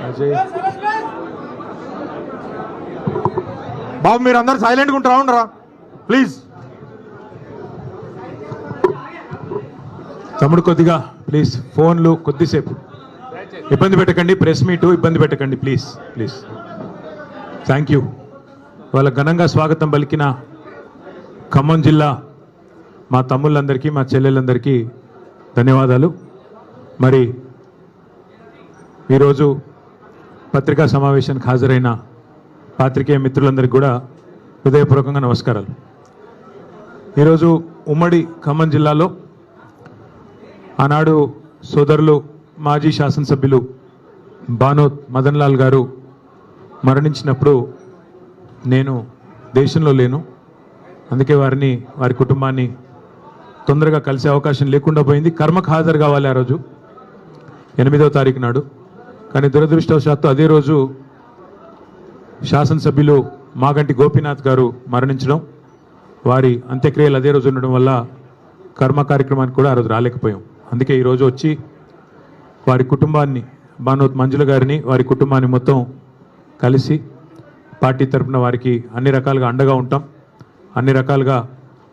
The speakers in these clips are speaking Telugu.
అజయ్ బాబు మీరు అందరు సైలెంట్గా ఉంటారా ఉండరా ప్లీజ్. తమ్ముడు కొద్దిగా ప్లీజ్ ఫోన్లు కొద్దిసేపు ఇబ్బంది పెట్టకండి, ప్రెస్ మీటు ఇబ్బంది పెట్టకండి ప్లీజ్ ప్లీజ్. Thank you. వాళ్ళ ఘనంగా స్వాగతం పలికిన ఖమ్మం జిల్లా మా తమ్ముళ్ళందరికీ మా చెల్లెళ్ళందరికీ ధన్యవాదాలు. మరి ఈరోజు పత్రికా సమావేశానికి హాజరైన పాత్రికేయ మిత్రులందరికీ కూడా హృదయపూర్వకంగా నమస్కారాలు. ఈరోజు ఉమ్మడి ఖమ్మం జిల్లాలో ఆనాడు సోదరులు మాజీ శాసనసభ్యులు బానోత్ మదన్ లాల్ గారు మరణించినప్పుడు నేను దేశంలో లేను. అందుకే వారి కుటుంబాన్ని తొందరగా కలిసే అవకాశం లేకుండా పోయింది. కర్మకు హాజరు కావాలి ఆ రోజు 8వ తారీఖు నాడు. కానీ దురదృష్టవశాత్తు అదే రోజు శాసనసభ్యులు మాగంటి గోపీనాథ్ గారు మరణించడం, వారి అంత్యక్రియలు అదే రోజు ఉండడం వల్ల కర్మ కార్యక్రమానికి కూడా ఆ రోజు రాలేకపోయాం. అందుకే ఈరోజు వచ్చి వారి కుటుంబాన్ని, బానోత్ మంజుల గారిని, వారి కుటుంబాన్ని మొత్తం కలిసి పార్టీ తరఫున వారికి అన్ని రకాలుగా అండగా ఉంటాం. అన్ని రకాలుగా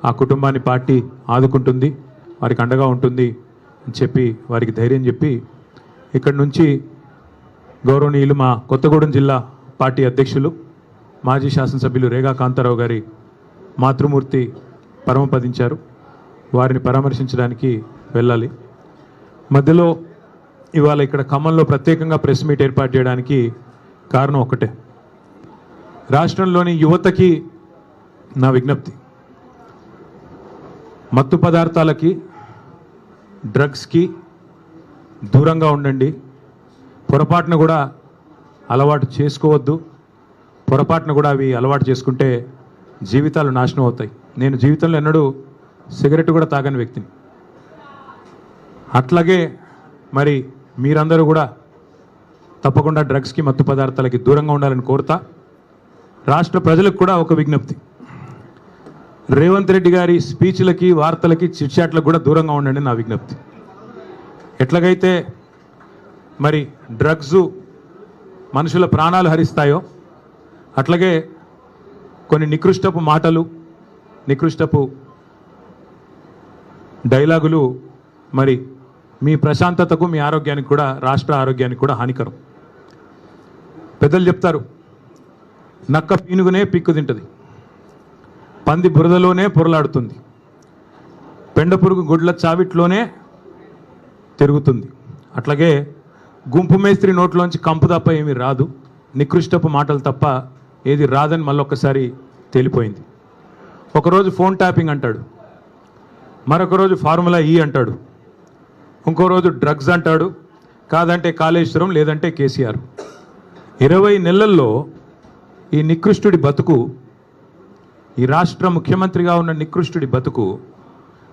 ఆ కుటుంబాన్ని పార్టీ ఆదుకుంటుంది, వారికి అండగా ఉంటుంది అని చెప్పి వారికి ధైర్యం చెప్పి ఇక్కడి నుంచి గౌరవనీయులు మా కొత్తగూడెం జిల్లా పార్టీ అధ్యక్షులు మాజీ శాసనసభ్యులు రేగా కాంతారావు గారి మాతృమూర్తి పరమపదించారు. వారిని పరామర్శించడానికి వెళ్ళాలి. మధ్యలో ఇవాళ ఇక్కడ ఖమ్మంలో ప్రత్యేకంగా ప్రెస్ మీట్ ఏర్పాటు చేయడానికి కారణం ఒకటే. రాష్ట్రంలోని యువతకి నా విజ్ఞప్తి, మత్తు పదార్థాలకి, డ్రగ్స్కి దూరంగా ఉండండి. పొరపాటున కూడా అలవాటు చేసుకోవద్దు. పొరపాటున కూడా అవి అలవాటు చేసుకుంటే జీవితాలు నాశనం అవుతాయి. నేను జీవితంలో ఎన్నడూ సిగరెట్ కూడా తాగని వ్యక్తిని. అట్లాగే మరి మీరందరూ కూడా తప్పకుండా డ్రగ్స్కి, మత్తు పదార్థాలకి దూరంగా ఉండాలని కోరుతా. రాష్ట్ర ప్రజలకు కూడా ఒక విజ్ఞప్తి, రేవంత్ రెడ్డి గారి స్పీచ్లకి, వార్తలకి, చిట్చాట్లకు కూడా దూరంగా ఉండండి నా విజ్ఞప్తి. ఎట్లాగైతే మరి డ్రగ్స్ మనుషుల ప్రాణాలు హరిస్తాయో అట్లాగే కొన్ని నికృష్టపు మాటలు, నికృష్టపు డైలాగులు మరి మీ ప్రశాంతతకు, మీ ఆరోగ్యానికి కూడా, రాష్ట్ర ఆరోగ్యానికి కూడా హానికరం. పెద్దలు చెప్తారు, నక్క పీనుగునే పిక్కు తింటుంది, పంది బురదలోనే పొరలాడుతుంది, పెండ పురుగు గుడ్ల చావిట్లోనే తిరుగుతుంది. అట్లాగే గుంపు మేస్త్రి నోట్లోంచి కంపు తప్ప ఏమీ రాదు, నికృష్టపు మాటలు తప్ప ఏది రాదని మళ్ళొక్కసారి తేలిపోయింది. ఒకరోజు ఫోన్ ట్యాపింగ్ అంటాడు, మరొక రోజు ఫార్ములా ఈ అంటాడు, ఇంకో రోజు డ్రగ్స్ అంటాడు, కాదంటే కాళేశ్వరం, లేదంటే కేసీఆర్. 20 నెలల్లో ఈ నికృష్టుడి బతుకు, ఈ రాష్ట్ర ముఖ్యమంత్రిగా ఉన్న నికృష్టుడి బతుకు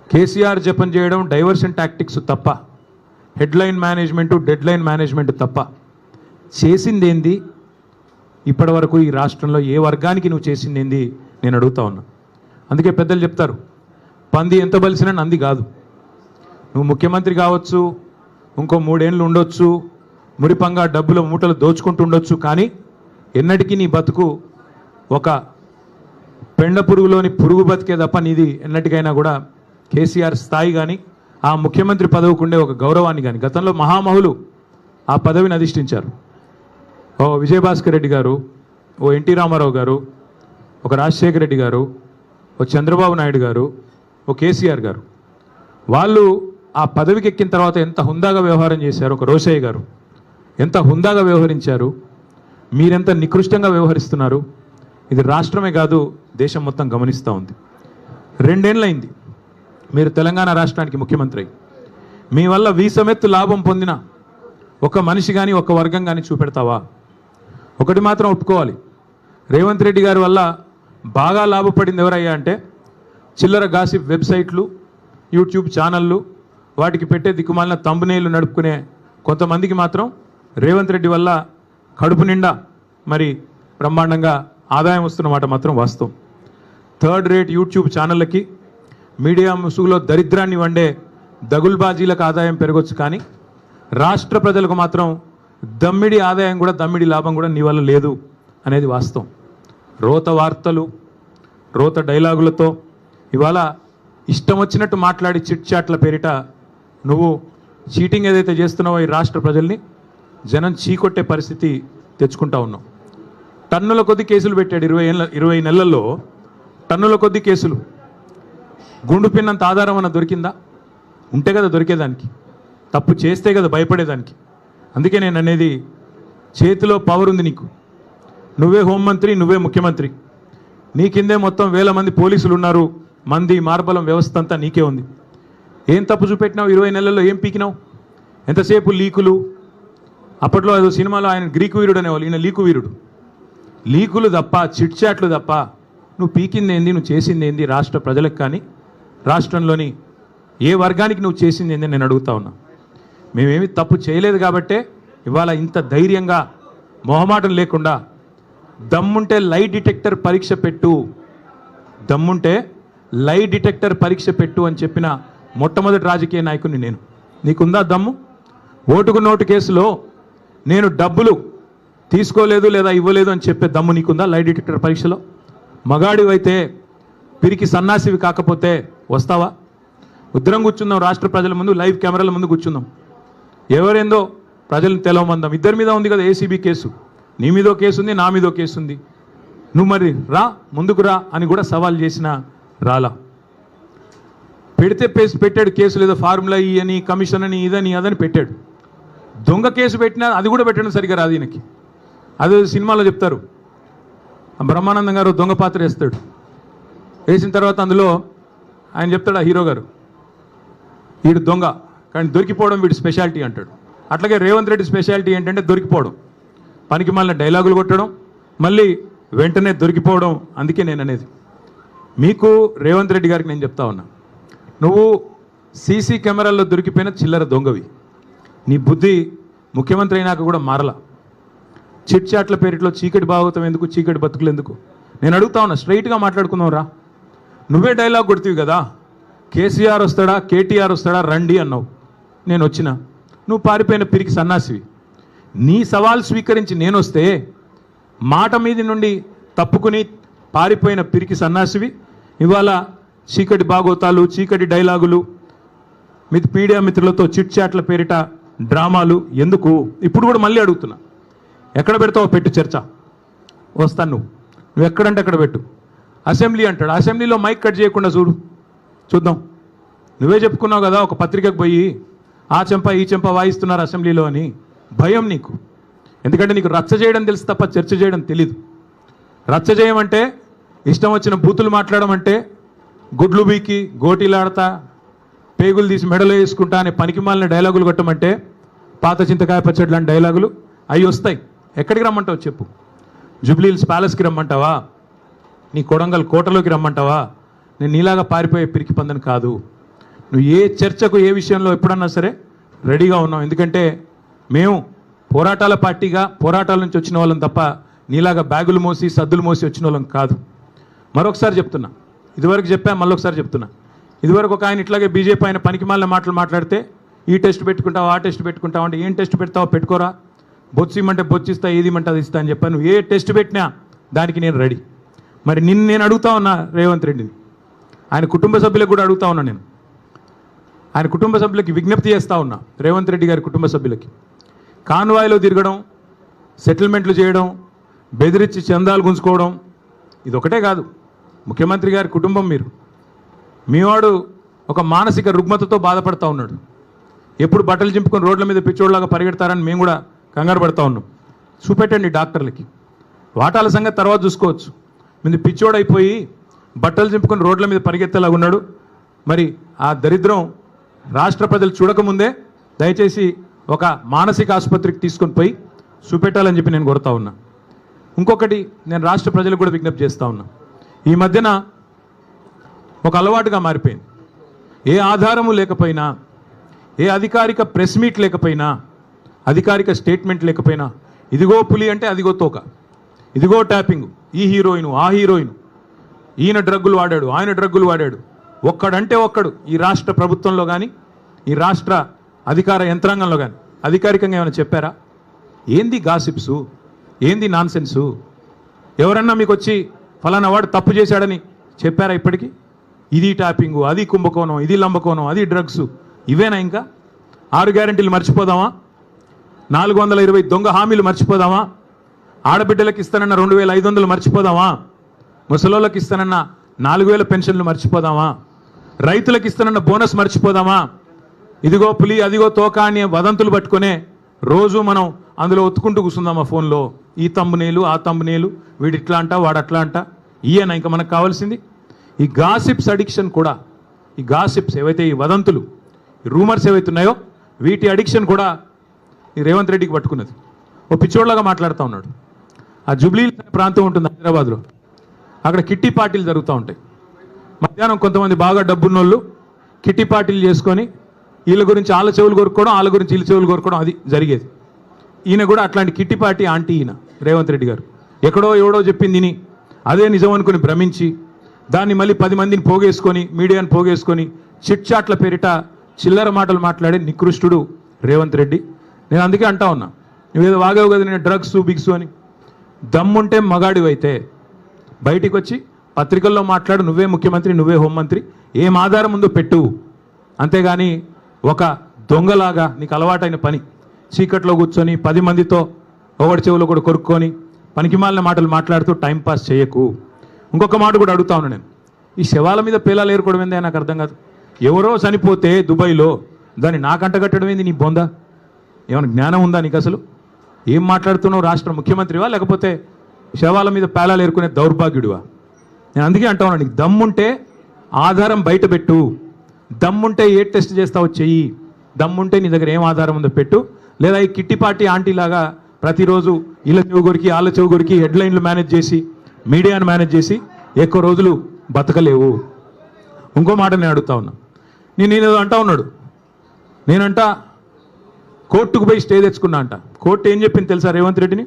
కేసీఆర్ జపం చేయడం, డైవర్షన్ టాక్టిక్స్ తప్ప, హెడ్లైన్ మేనేజ్మెంటు, డెడ్లైన్ మేనేజ్మెంట్ తప్ప చేసింది ఏంది? ఇప్పటి వరకు ఈ రాష్ట్రంలో ఏ వర్గానికి నువ్వు చేసింది ఏంది నేను అడుగుతా ఉన్నా. అందుకే పెద్దలు చెప్తారు, పంది ఎంత బలిసినా నంది కాదు. నువ్వు ముఖ్యమంత్రి కావచ్చు, ఇంకో 3 ఏళ్ళు ఉండొచ్చు, మురిపంగా డబ్బుల మూటలు దోచుకుంటూ ఉండొచ్చు, కానీ ఎన్నటికీ నీ బతుకు ఒక పెండ పురుగులోని పురుగు బతికే తప్ప నీది ఎన్నటికైనా కూడా కేసీఆర్ స్థాయి కానీ, ఆ ముఖ్యమంత్రి పదవికి ఉండే ఒక గౌరవాన్ని కానీ, గతంలో మహామహులు ఆ పదవిని అధిష్ఠించారు. ఓ విజయభాస్కర్ రెడ్డి గారు, ఓ ఎన్టీ రామారావు గారు, ఒక రాజశేఖర రెడ్డి గారు, ఓ చంద్రబాబు నాయుడు గారు, ఓ కేసీఆర్ గారు. వాళ్ళు ఆ పదవికి ఎక్కిన తర్వాత ఎంత హుందాగా వ్యవహారం చేశారు. ఒక రోషయ్య గారు ఎంత హుందాగా వ్యవహరించారు, మీరెంత నికృష్టంగా వ్యవహరిస్తున్నారు. ఇది రాష్ట్రమే కాదు, దేశం మొత్తం గమనిస్తూ ఉంది. 2 ఏళ్ళైంది మీరు తెలంగాణ రాష్ట్రానికి ముఖ్యమంత్రి అయ్యి. మీ వల్ల వీసమెత్తు లాభం పొందిన ఒక మనిషి కానీ, ఒక వర్గం కానీ చూపెడతావా? ఒకటి మాత్రం ఒప్పుకోవాలి, రేవంత్ రెడ్డి గారి వల్ల బాగా లాభపడింది ఎవరయ్యా అంటే చిల్లర గాసిప్ వెబ్సైట్లు, యూట్యూబ్ ఛానళ్ళు, వాటికి పెట్టే దిక్కుమాలిన తంబునేళ్ళు నడుపుకునే కొంతమందికి మాత్రం రేవంత్ రెడ్డి వల్ల కడుపు నిండా మరి బ్రహ్మాండంగా ఆదాయం వస్తున్నమాట మాత్రం వాస్తవం. 3rd రేట్ యూట్యూబ్ ఛానళ్ళకి, మీడియా ముసుగులో దరిద్రాన్ని వండే దగుల్బాజీలకు ఆదాయం పెరగొచ్చు, కానీ రాష్ట్ర ప్రజలకు మాత్రం దమ్మిడి ఆదాయం కూడా దమ్మిడి లాభం కూడా నీ వల్ల లేదు అనేది వాస్తవం. రోత వార్తలు, రోత డైలాగులతో ఇవాళ ఇష్టం వచ్చినట్టు మాట్లాడి చిట్ చాట్ల పేరిట నువ్వు చీటింగ్ ఏదైతే చేస్తున్నావో ఈ రాష్ట్ర ప్రజల్ని జనం చీకొట్టే పరిస్థితి తెచ్చుకుంటా ఉన్నావు. టన్నుల కొద్ది కేసులు పెట్టాడు 20 నెలల్లో, టన్నుల కొద్ది కేసులు. గుండు పిన్నంత ఆధారం అన్న దొరికిందా? ఉంటే కదా దొరికేదానికి, తప్పు చేస్తే కదా భయపడేదానికి. అందుకే నేను అనేది, చేతిలో పవర్ ఉంది నీకు. నువ్వే హోంమంత్రి, నువ్వే ముఖ్యమంత్రి, నీ కిందే మొత్తం వేల మంది పోలీసులు ఉన్నారు, మంది మార్బలం వ్యవస్థ అంతా నీకే ఉంది. ఏం తప్పు చూపెట్టినావు? 20 నెలల్లో ఏం పీకినావు? ఎంతసేపు లీకులు. అప్పట్లో ఏదో సినిమాలో ఆయన గ్రీకు వీరుడు అనేవాళ్ళు, ఈయన లీకు వీరుడు. లీకులు తప్ప, చిట్ చాట్లు తప్ప నువ్వు పీకింది ఏంది, నువ్వు చేసింది ఏంది రాష్ట్ర ప్రజలకు కానీ రాష్ట్రంలోని ఏ వర్గానికి నువ్వు చేసింది ఏంది నేను అడుగుతా ఉన్నా. మేమేమి తప్పు చేయలేదు కాబట్టే ఇవాళ ఇంత ధైర్యంగా మొహమాటం లేకుండా దమ్ముంటే లై డిటెక్టర్ పరీక్ష పెట్టు, దమ్ముంటే లై డిటెక్టర్ పరీక్ష పెట్టు అని చెప్పిన మొట్టమొదటి రాజకీయ నాయకుడిని నేను. నీకుందా దమ్ము? ఓటుకు నోటు కేసులో నేను డబ్బులు తీసుకోలేదు లేదా ఇవ్వలేదు అని చెప్పే దమ్ము నీకుందా లై డిటెక్టర్ పరీక్షలో? మగాడివైతే, పిరికి సన్నాసివి కాకపోతే వస్తావా? ఉద్రం కూర్చుందాం, రాష్ట్ర ప్రజల ముందు లైవ్ కెమెరాల ముందు కూర్చుందాం, ఎవరేందో ప్రజలను తెలవమందాం. ఇద్దరి మీద ఉంది కదా ఏసీబీ కేసు, నీ మీదో కేసు ఉంది, నా మీదో కేసు ఉంది. నువ్వు మరి రా, ముందుకు రా అని కూడా సవాల్ చేసిన రాలా. పెడితే పెట్టాడు కేసులు, ఏదో ఫార్ములా ఈ అని, కమిషన్ అని, ఇదని అదని పెట్టాడు. దొంగ కేసు పెట్టినా అది కూడా పెట్టడం సరిగ్గా రాదు ఈయనకి. అదే సినిమాలో చెప్తారు, బ్రహ్మానందం గారు దొంగ పాత్ర వేస్తాడు, వేసిన తర్వాత అందులో ఆయన చెప్తాడు, ఆ హీరో గారు, వీడు దొంగ కానీ దొరికిపోవడం వీడి స్పెషాలిటీ అంటాడు. అట్లాగే రేవంత్ రెడ్డి స్పెషాలిటీ ఏంటంటే దొరికిపోవడం, పనికి మళ్ళీ డైలాగులు కొట్టడం, మళ్ళీ వెంటనే దొరికిపోవడం. అందుకే నేను అనేది, మీకు రేవంత్ రెడ్డి గారికి నేను చెప్తా ఉన్నా, నువ్వు సీసీ కెమెరాల్లో దొరికిపోయిన చిల్లర దొంగవి. నీ బుద్ధి ముఖ్యమంత్రి అయినాక కూడా మారలా. చిట్ చాట్ల పేరిట్లో చీకటి భాగవతం ఎందుకు, చీకటి బతుకులు ఎందుకు? నేను అడుగుతా ఉన్నా, స్ట్రైట్గా మాట్లాడుకుందాం రా. నువ్వే డైలాగ్ కొడుతీవి కదా, కేసీఆర్ వస్తాడా, కేటీఆర్ వస్తాడా, రండి అన్నావు. నేను వచ్చిన, నువ్వు పారిపోయిన పిరికి సన్నాసివి. నీ సవాల్ స్వీకరించి నేను వస్తే మాట మీది నుండి తప్పుకుని పారిపోయిన పిరికి సన్నాసివి ఇవాళ చీకటి భాగవతాలు, చీకటి డైలాగులు, మీడియా మిత్రులతో చిట్ చాట్ల పేరిట డ్రామాలు ఎందుకు? ఇప్పుడు కూడా మళ్ళీ అడుగుతున్నా, ఎక్కడ పెడతావో పెట్టు చర్చ, వస్తాను. నువ్వు ఎక్కడంటే అక్కడ పెట్టు. అసెంబ్లీ అంటాడు, అసెంబ్లీలో మైక్ కట్ చేయకుండా చూద్దాం. నువ్వే చెప్పుకున్నావు కదా ఒక పత్రికకు పోయి, ఆ చెంప ఈ చెంప వాయిస్తున్నారు అసెంబ్లీలో అని. భయం నీకు, ఎందుకంటే నీకు రచ్చ చేయడం తెలుసు తప్ప చర్చ చేయడం తెలీదు. రచ్చ చేయమంటే, ఇష్టం వచ్చిన బూతులు మాట్లాడమంటే, గుడ్లు బీకి గోటీలాడతా, పేగులు తీసి మెడలో వేసుకుంటా అనే పనికి మాలిన డైలాగులు కొట్టమంటే, పాత చింతకాయ పచ్చడి లాంటి డైలాగులు అవి వస్తాయి. ఎక్కడికి రమ్మంటావు చెప్పు? జూబ్లీహిల్స్ ప్యాలెస్కి రమ్మంటావా? నీ కొడంగల్ కోటలోకి రమ్మంటావా? నేను నీలాగా పారిపోయే పిరికి పందని కాదు. నువ్వు ఏ చర్చకు, ఏ విషయంలో ఎప్పుడన్నా సరే రెడీగా ఉన్నావు. ఎందుకంటే మేము పోరాటాల పార్టీగా, పోరాటాల నుంచి వచ్చిన వాళ్ళం తప్ప నీలాగా బ్యాగులు మోసి సద్దులు మోసి వచ్చిన వాళ్ళం కాదు. మరొకసారి చెప్తున్నా, ఇదివరకు చెప్పా, మళ్ళొకసారి చెప్తున్నా. ఇదివరకు ఒక ఆయన ఇట్లాగే బీజేపీ ఆయన పనికి మాలిన మాటలు మాట్లాడితే, ఈ టెస్ట్ పెట్టుకుంటావు, ఆ టెస్ట్ పెట్టుకుంటావు అంటే, ఏం టెస్ట్ పెడతావో పెట్టుకోరా, బొచ్చిమంటే బొచ్చిస్తా, ఏది ఇమ్మంటే అది ఇస్తా అని చెప్పాను. నువ్వు ఏ టెస్ట్ పెట్టినా దానికి నేను రెడీ. మరి నేను అడుగుతా ఉన్నా రేవంత్ రెడ్డిని, ఆయన కుటుంబ సభ్యులకు కూడా అడుగుతా ఉన్నా. నేను ఆయన కుటుంబ సభ్యులకి విజ్ఞప్తి చేస్తూ ఉన్నా, రేవంత్ రెడ్డి గారి కుటుంబ సభ్యులకి, కాన్వాయ్లో తిరగడం, సెటిల్మెంట్లు చేయడం, బెదిరించి చందాలు గుంజుకోవడం ఇది ఒకటే కాదు. ముఖ్యమంత్రి గారి కుటుంబం మీరు, మీవాడు ఒక మానసిక రుగ్మతతో బాధపడతా ఉన్నాడు. ఎప్పుడు బట్టలు చింపుకొని రోడ్ల మీద పిచ్చోడ్లాగా పరిగెడతారని మేము కూడా కంగారు పడతా ఉన్నాం. చూపెట్టండి డాక్టర్లకి, వాటాల సంగతి తర్వాత చూసుకోవచ్చు. ముందు పిచ్చోడైపోయి బట్టలు చింపుకొని రోడ్ల మీద పరిగెత్తేలాగా ఉన్నాడు. మరి ఆ దరిద్రం రాష్ట్ర ప్రజలు చూడకముందే దయచేసి ఒక మానసిక ఆసుపత్రికి తీసుకొని పోయి చూపెట్టాలని చెప్పి నేను కోరుతా ఉన్నా. ఇంకొకటి నేను రాష్ట్ర ప్రజలకు కూడా విజ్ఞప్తి చేస్తూ ఉన్నా, ఈ మధ్యన ఒక అలవాటుగా మారిపోయింది. ఏ ఆధారము లేకపోయినా, ఏ అధికారిక ప్రెస్ మీట్ లేకపోయినా, అధికారిక స్టేట్మెంట్ లేకపోయినా, ఇదిగో పులి అంటే అదిగో తోక, ఇదిగో ట్యాపింగ్, ఈ హీరోయిన్ ఆ హీరోయిన్, ఈయన డ్రగ్గులు వాడాడు, ఆయన డ్రగ్గులు వాడాడు, ఒక్కడంటే ఒక్కడు ఈ రాష్ట్ర ప్రభుత్వంలో కానీ, ఈ రాష్ట్ర అధికార యంత్రాంగంలో కానీ అధికారికంగా ఏమైనా చెప్పారా? ఏంది గాసిప్సు, ఏంది నాన్సెన్సు? ఎవరన్నా మీకు వచ్చి ఫలానా వాడు తప్పు చేశాడని చెప్పారా ఇప్పటికీ? ఇది ట్యాపింగు, అది కుంభకోణం, ఇది లంబకోణం, అది డ్రగ్స్, ఇవేనా? ఇంకా 6 గ్యారెంటీలు మర్చిపోదామా? 420 దొంగ హామీలు మర్చిపోదామా? ఆడబిడ్డలకు ఇస్తానన్న 2500 మర్చిపోదామా? ముసలోళ్ళకి ఇస్తానన్న 4000 పెన్షన్లు మర్చిపోదామా? రైతులకు ఇస్తానన్న బోనస్ మర్చిపోదామా? ఇదిగో పులి అదిగో తోక అని వదంతులు పట్టుకునే రోజు మనం అందులో ఒత్తుకుంటూ కూర్చుందామా ఫోన్లో? ఈ తంబునేలు ఆ తంబునేలు, వీడు ఇట్లా అంట వాడు అట్లా అంట, ఈయన ఇంకా మనకు కావాల్సింది? ఈ గాసిప్స్ అడిక్షన్ కూడా, ఈ గాసిప్స్ ఏవైతే ఈ వదంతులు, ఈ రూమర్స్ ఏవైతే ఉన్నాయో వీటి అడిక్షన్ కూడా ఈ రేవంత్ రెడ్డికి పట్టుకున్నది. ఓ పిచ్చోడ్లాగా మాట్లాడుతూ ఉన్నాడు. ఆ జూబ్లీ ప్రాంతం ఉంటుంది హైదరాబాద్లో, అక్కడ కిట్టి పార్టీలు జరుగుతూ ఉంటాయి. మధ్యాహ్నం కొంతమంది బాగా డబ్బున్నోళ్ళు కిట్టి పార్టీలు చేసుకొని వీళ్ళ గురించి వాళ్ళ చెవులు కొరుక్కోవడం, వాళ్ళ గురించి వీళ్ళ చెవులు కొరుక్కోవడం, అది జరిగేది. ఈయన కూడా అట్లాంటి కిట్టి పార్టీ ఆంటీ ఈయన రేవంత్ రెడ్డి గారు. ఎక్కడో ఎవడో చెప్పింది అదే నిజం అనుకుని భ్రమించి దాన్ని మళ్ళీ 10 మందిని పోగేసుకొని, మీడియాని పోగేసుకొని చిట్ చాట్ల పేరిట చిల్లర మాటలు మాట్లాడే నికృష్టుడు రేవంత్ రెడ్డి. నేను అందుకే అంటా ఉన్నా, నువ్వేదో వాగావు కదా నేను డ్రగ్స్ బిగ్స్ అని. దమ్ముంటే మగాడివైతే బయటికి వచ్చి పత్రికల్లో మాట్లాడు, నువ్వే ముఖ్యమంత్రి, నువ్వే హోంమంత్రి, ఏం ఆధారం ఉందో పెట్టు. అంతేగాని ఒక దొంగలాగా నీకు అలవాటైన పని చీకట్లో కూర్చొని 10 మందితో ఒకటి చెవులో కూడా కొరుక్కొని పనికిమాలిన మాటలు మాట్లాడుతూ టైంపాస్ చేయకు. ఇంకొక మాట కూడా అడుగుతా ఉన్నా నేను, ఈ శవాల మీద పేలాలు ఏరుకోవడం ఏందే నాకు అర్థం కాదు. ఎవరో చనిపోతే దుబాయ్లో దాన్ని నాకంట కట్టడం ఏంది? నీ బొంద ఏమైనా జ్ఞానం ఉందా నీకు అసలు? ఏం మాట్లాడుతున్నావు? రాష్ట్ర ముఖ్యమంత్రివా లేకపోతే శవాల మీద పేలాలు ఏరుకునే దౌర్భాగ్యుడివా? నేను అందుకే అంటా ఉన్నా, నీకు దమ్ముంటే ఆధారం బయట పెట్టు, దమ్ముంటే ఏ టెస్ట్ చేస్తావో చెయ్యి, దమ్ముంటే నీ దగ్గర ఏం ఆధారం ఉందో పెట్టు. లేదా ఈ కిట్టి పార్టీ ఆంటీ లాగా ప్రతిరోజు వీళ్ళ చెవు కొరికి వాళ్ళ చెవు కొరికి హెడ్లైన్లు మేనేజ్ చేసి మీడియాను మేనేజ్ చేసి ఎక్కువ రోజులు బతకలేవు. ఇంకో మాట నేను అడుగుతా ఉన్నా, నేను అంటా ఉన్నాడు, నేనంట కోర్టుకు పోయి స్టే తెచ్చుకున్నా అంట. కోర్టు ఏం చెప్పింది తెలుసా రేవంత్ రెడ్డిని?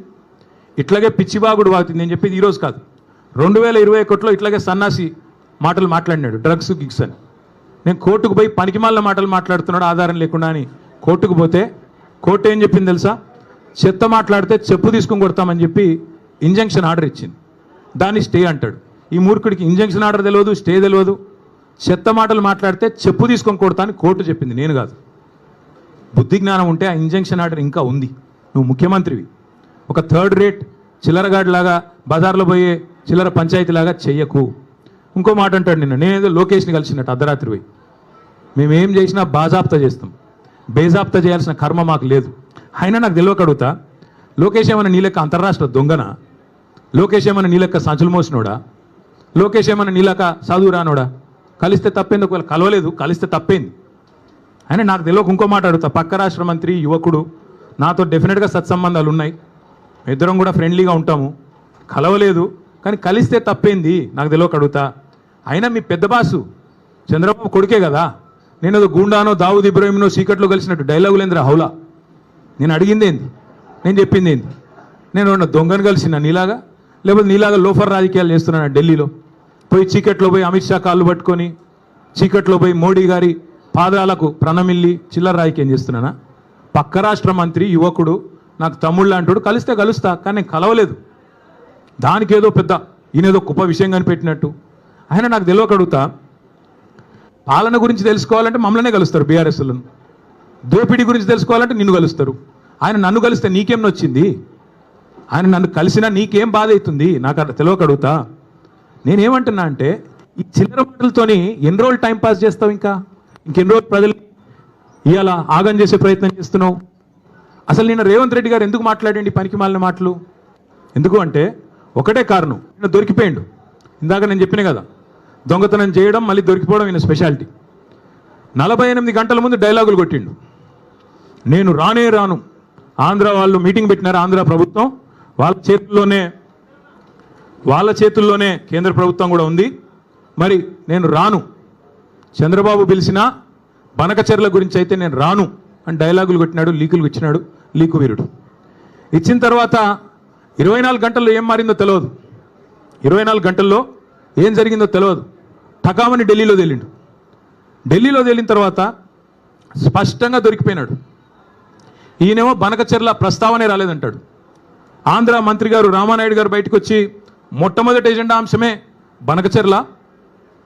ఇట్లాగే పిచ్చిబాగుడు వాగుతుంది. నేను చెప్పేది ఈరోజు కాదు, 2021లో ఇట్లాగే సన్నాసి మాటలు మాట్లాడినాడు, డ్రగ్స్ గిగ్స్ అని. నేను కోర్టుకు పోయి పనికిమాలిన మాటలు మాట్లాడుతున్నాడు ఆధారం లేకుండా అని కోర్టుకు పోతే కోర్టు ఏం చెప్పింది తెలుసా? చెత్త మాట్లాడితే చెప్పు తీసుకొని కొడతామని చెప్పి ఇంజంక్షన్ ఆర్డర్ ఇచ్చింది. దాన్ని స్టే అంటాడు. ఈ మూర్ఖుడికి ఇంజంక్షన్ ఆర్డర్ తెలియదు, స్టే తెలియదు. చెత్త మాటలు మాట్లాడితే చెప్పు తీసుకొని కొడతా అని కోర్టు చెప్పింది, నేను కాదు. బుద్ధి జ్ఞానం ఉంటే ఆ ఇంజంక్షన్ ఆర్డర్ ఇంకా ఉంది. నువ్వు ముఖ్యమంత్రివి. ఒక థర్డ్ రేట్ చిల్లరగాడిలాగా బజార్లో పోయే చిల్లర పంచాయతీలాగా చెయ్యకు. ఇంకో మాట అంటాడు, నేనేదో లోకేష్ని కలిసినట్టు అర్ధరాత్రి పోయి, మేమేం చేసినా బాజాప్తా చేస్తాం, బేజాప్తా చేయాల్సిన కర్మ మాకు లేదు. అయినా నాకు తెలియక అడుగుతా, లోకేష్ ఏమైనా నీలెక్క అంతర్రాష్ట్ర దొంగనా? లోకేష్ ఏమైనా నీలెక్క సంచులు మోసినోడా? లోకేష్ ఏమైనా నీలెక్క చదువు రానోడా? కలిస్తే తప్పేంది? ఒకవేళ కలవలేదు, కలిస్తే తప్పేంది? అయినా నాకు తెలియక ఇంకో మాట అడుగుతా, పక్క రాష్ట్ర మంత్రి యువకుడు, నాతో డెఫినెట్గా సత్సంబంధాలు ఉన్నాయి, ఇద్దరం కూడా ఫ్రెండ్లీగా ఉంటాము, కలవలేదు, కానీ కలిస్తే తప్పేంది? నాకు తెలియక అడుగుతా. అయినా మీ పెద్ద బాసు చంద్రబాబు కొడుకే కదా, నేను ఏదో గూండానో దావుద్ ఇబ్రాహింనో సీకట్లో కలిసినట్టు డైలాగులేంద్ర హౌలా. నేను అడిగింది ఏంది? నేను చెప్పింది ఏంది? నేను దొంగను కలిసిన నీలాగా, లేకపోతే నీలాగా లోఫర్ రాజకీయాలు చేస్తున్నాను ఢిల్లీలో పోయి, చీకట్లో పోయి అమిత్ షా కాళ్ళు పట్టుకొని, చీకట్లో పోయి మోడీ గారి పాదాలకు ప్రణమిల్లి చిల్లర రాజకీయం చేస్తున్నానా? పక్క రాష్ట్ర మంత్రి యువకుడు నాకు తమ్ముళ్ళు అంటాడు, కలిస్తే కలుస్తా, కానీ నేను కలవలేదు. దానికి ఏదో పెద్ద ఈయనేదో గొప్ప విషయం కనిపెట్టినట్టు. ఆయన నాకు తెలియక అడుగుతా, పాలన గురించి తెలుసుకోవాలంటే మమ్మల్నే కలుస్తారు బీఆర్ఎస్లను, దోపిడీ గురించి తెలుసుకోవాలంటే నిన్ను కలుస్తారు. ఆయన నన్ను కలిస్తే నీకేం నొచ్చింది? ఆయన నన్ను కలిసినా నీకేం బాధ అవుతుంది? నాకు అట్లా తెలియక అడుగుతా. నేనేమంటున్నా అంటే, ఈ చిల్లర మాటలతోని ఎన్ని రోజులు టైంపాస్ చేస్తావు? ఇంకెన్ని రోజులు ప్రజలు ఇవాళ ఆగం చేసే ప్రయత్నం చేస్తున్నావు? అసలు నిన్న రేవంత్ రెడ్డి గారు ఎందుకు మాట్లాడండి పనికి మాలిన మాటలు? ఎందుకు అంటే ఒకటే కారణం, ఈయన దొరికిపోయిండు. ఇందాక నేను చెప్పిన కదా, దొంగతనం చేయడం మళ్ళీ దొరికిపోవడం ఈయన స్పెషాలిటీ. 48 గంటల ముందు డైలాగులు కొట్టిండు, నేను రానే రాను. ఆంధ్ర వాళ్ళు మీటింగ్ పెట్టినారు, ఆంధ్ర ప్రభుత్వం వాళ్ళ చేతుల్లోనే కేంద్ర ప్రభుత్వం కూడా ఉంది, మరి నేను రాను. చంద్రబాబు పిలిచినా బనకచెర్ల గురించి అయితే నేను రాను అని డైలాగులు కొట్టినాడు, లీకులు ఇచ్చినాడు, లీకు వీరుడు. ఇచ్చిన తర్వాత 24 గంటల్లో ఏం మారిందో తెలియదు, 24 గంటల్లో ఏం జరిగిందో తెలియదు. టకామని ఢిల్లీలో తేలిండు. ఢిల్లీలో తేలిన తర్వాత స్పష్టంగా దొరికిపోయినాడు. ఈయనేమో బనకచెర్ల ప్రస్తావనే రాలేదంటాడు. ఆంధ్ర మంత్రి గారు రామానాయుడు గారు బయటకు వచ్చి మొట్టమొదటి ఎజెండా అంశమే బనకచెర్ల,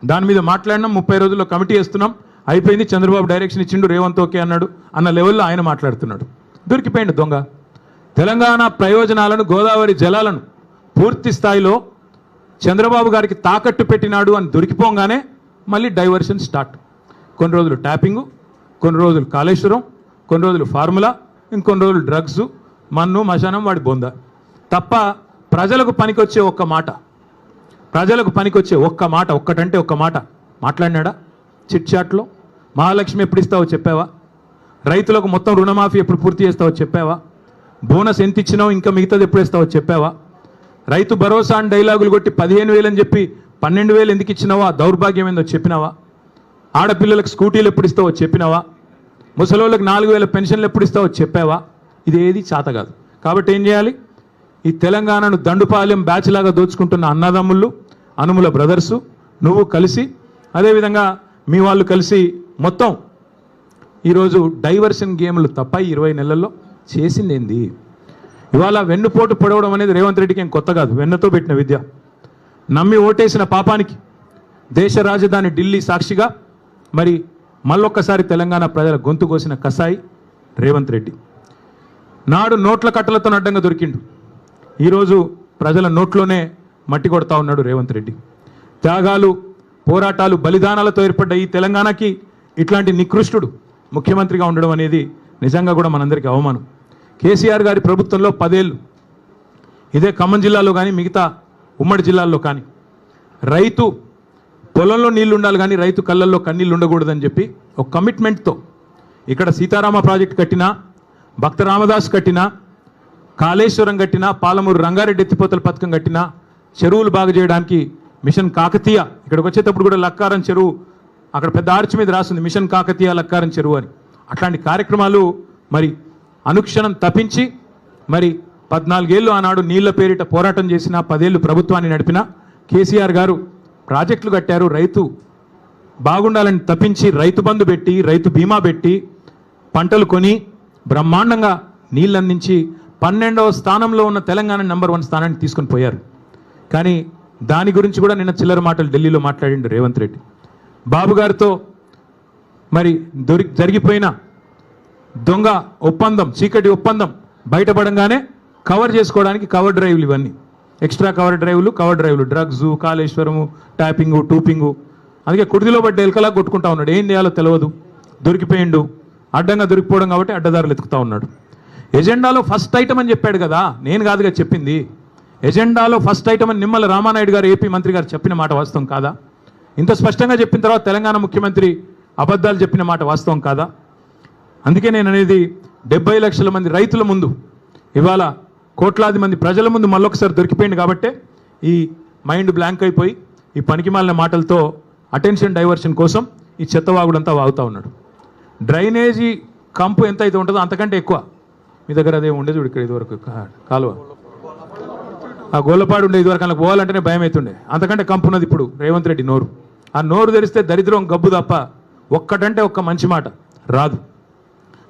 దాని మీద మాట్లాడినాం, 30 రోజుల్లో కమిటీ వేస్తున్నాం, అయిపోయింది, చంద్రబాబు డైరెక్షన్ ఇచ్చిండు, రేవంత్ ఓకే అన్నాడు అన్న లెవెల్లో ఆయన మాట్లాడుతున్నాడు. దొరికిపోయింది దొంగ. తెలంగాణ ప్రయోజనాలను, గోదావరి జలాలను పూర్తి స్థాయిలో చంద్రబాబు గారికి తాకట్టు పెట్టినాడు అని దొరికిపోగానే మళ్ళీ డైవర్షన్ స్టార్ట్. కొన్ని రోజులు ట్యాపింగు, కొన్ని రోజులు కాళేశ్వరం, కొన్ని రోజులు ఫార్ములా, ఇంకొన్ని రోజులు డ్రగ్స్, మన్ను మశానం వాడి బొంద తప్ప ప్రజలకు పనికొచ్చే ఒక్క మాట, ప్రజలకు పనికొచ్చే ఒక్క మాట, ఒక్కటంటే ఒక్క మాట మాట్లాడినాడా? చిట్ చాట్లో మహాలక్ష్మి ఎప్పుడు ఇస్తావో చెప్పావా? రైతులకు మొత్తం రుణమాఫీ ఎప్పుడు పూర్తి చేస్తావో చెప్పావా? బోనస్ ఎంత ఇచ్చినావు, ఇంకా మిగతాది ఎప్పుడు ఇస్తావో చెప్పావా? రైతు భరోసా అని డైలాగులు కొట్టి 15,000 అని చెప్పి 12,000 ఎందుకు ఇచ్చినావా? దౌర్భాగ్యం ఏందో చెప్పినావా? ఆడపిల్లలకు స్కూటీలు ఎప్పుడు ఇస్తావో చెప్పినావా? ముసలోళ్ళకి 4,000 పెన్షన్లు ఎప్పుడు ఇస్తావో చెప్పావా? ఇది ఏది చేత కాదు. కాబట్టి ఏం చేయాలి? ఈ తెలంగాణను దండుపాలెం బ్యాచ్ లాగా దోచుకుంటున్న అన్నదమ్ముళ్ళు, అనుముల బ్రదర్సు, నువ్వు కలిసి, అదేవిధంగా మీ వాళ్ళు కలిసి మొత్తం ఈరోజు డైవర్షన్ గేమ్లు తప్ప 20 నెలల్లో చేసింది ఏంది? ఇవాళ వెన్నుపోటు పొడవడం అనేది రేవంత్ రెడ్డికి ఏం కొత్త కాదు, వెన్నతో పెట్టిన విద్య. నమ్మి ఓటేసిన పాపానికి దేశ రాజధాని ఢిల్లీ సాక్షిగా మరి మళ్ళొక్కసారి తెలంగాణ ప్రజల గొంతు కోసిన కసాయి రేవంత్ రెడ్డి. నాడు నోట్ల కట్టలతో అడ్డంగా దొరికిండు, ఈరోజు ప్రజల నోట్లోనే మట్టి కొడతా ఉన్నాడు రేవంత్ రెడ్డి. త్యాగాలు, పోరాటాలు, బలిదానాలతో ఏర్పడ్డ ఈ తెలంగాణకి ఇట్లాంటి నికృష్టుడు ముఖ్యమంత్రిగా ఉండడం అనేది నిజంగా కూడా మనందరికీ అవమానం. కేసీఆర్ గారి ప్రభుత్వంలో 10 ఏళ్ళు ఇదే ఖమ్మం జిల్లాలో కానీ మిగతా ఉమ్మడి జిల్లాల్లో కానీ రైతు పొలంలో నీళ్లు ఉండాలి కానీ రైతు కళ్ళల్లో కన్నీళ్ళు ఉండకూడదని చెప్పి ఒక కమిట్మెంట్తో ఇక్కడ సీతారామ ప్రాజెక్ట్ కట్టినా, భక్త రామదాస్ కట్టినా, కాళేశ్వరం కట్టినా, పాలమూరు రంగారెడ్డి ఎత్తిపోతల పథకం కట్టినా, చెరువులు బాగు చేయడానికి మిషన్ కాకతీయ, ఇక్కడికి వచ్చేటప్పుడు కూడా లక్కారం చెరువు, అక్కడ పెద్ద ఆర్చ్ మీద రాస్తుంది మిషన్ కాకతీయ లక్కారం చెరువు అని. అట్లాంటి కార్యక్రమాలు మరి అనుక్షణం తప్పించి మరి 14 ఏళ్ళు ఆనాడు నీళ్ల పేరిట పోరాటం చేసిన, 10 ఏళ్ళు ప్రభుత్వాన్ని నడిపిన కేసీఆర్ గారు ప్రాజెక్టులు కట్టారు. రైతు బాగుండాలని తప్పించి రైతు బంధు పెట్టి, రైతు బీమా పెట్టి, పంటలు కొని బ్రహ్మాండంగా నీళ్ళు అందించి 12వ స్థానంలో ఉన్న తెలంగాణ నెంబర్ 1 స్థానాన్ని తీసుకొని పోయారు. కానీ దాని గురించి కూడా నిన్న చిల్లర మాటలు ఢిల్లీలో మాట్లాడిండు రేవంత్ రెడ్డి. బాబు గారితో మరి జరిగిపోయిన దొంగ ఒప్పందం, చీకటి ఒప్పందం బయటపడంగానే కవర్ చేసుకోవడానికి కవర్ డ్రైవ్లు, ఇవన్నీ ఎక్స్ట్రా కవర్ డ్రైవ్లు, డ్రగ్స్, కాళేశ్వరము, ట్యాపింగు, టూపింగు. అందుకే కుడిదిలో పడ్డ ఎలకలా కొట్టుకుంటా ఉన్నాడు. ఏం చేయాలో తెలియదు, దొరికిపోయిండు, అడ్డంగా దొరికిపోవడం కాబట్టి అడ్డదారులు ఎత్తుకుతా ఉన్నాడు. ఎజెండాలో ఫస్ట్ ఐటమ్ అని చెప్పాడు కదా, నేను కాదుగా చెప్పింది. ఎజెండాలో ఫస్ట్ ఐటమ్ అని నిమ్మల రామానాయుడు గారు, ఏపీ మంత్రి గారు చెప్పిన మాట వాస్తవం కాదా? ఇంత స్పష్టంగా చెప్పిన తర్వాత తెలంగాణ ముఖ్యమంత్రి అబద్ధాలు చెప్పిన మాట వాస్తవం కాదా? అందుకే నేను అనేది 70 లక్షల మంది రైతుల ముందు, ఇవాళ కోట్లాది మంది ప్రజల ముందు మళ్ళొకసారి దొరికిపోయింది కాబట్టే ఈ మైండ్ బ్లాంక్ అయిపోయి ఈ పనికిమాలిన మాటలతో అటెన్షన్ డైవర్షన్ కోసం ఈ చెత్తవాగుడంతా వాగుతూ ఉన్నాడు. డ్రైనేజీ కంపు ఎంత అయితే ఉంటుందో అంతకంటే ఎక్కువ మీ దగ్గర అదే ఉండేది. ఇక్కడ ఇదివరకు కాలువ, ఆ గోళ్ళపాడు ఉండే ఇదివరకు అలా పోవాలంటేనే భయం అవుతుండే, అంతకంటే కంపు ఉన్నది ఇప్పుడు రేవంత్ రెడ్డి నోరు. ఆ నోరు తెరిస్తే దరిద్రం గబ్బు తప్ప ఒక్కటంటే ఒక్క మంచి మాట రాదు.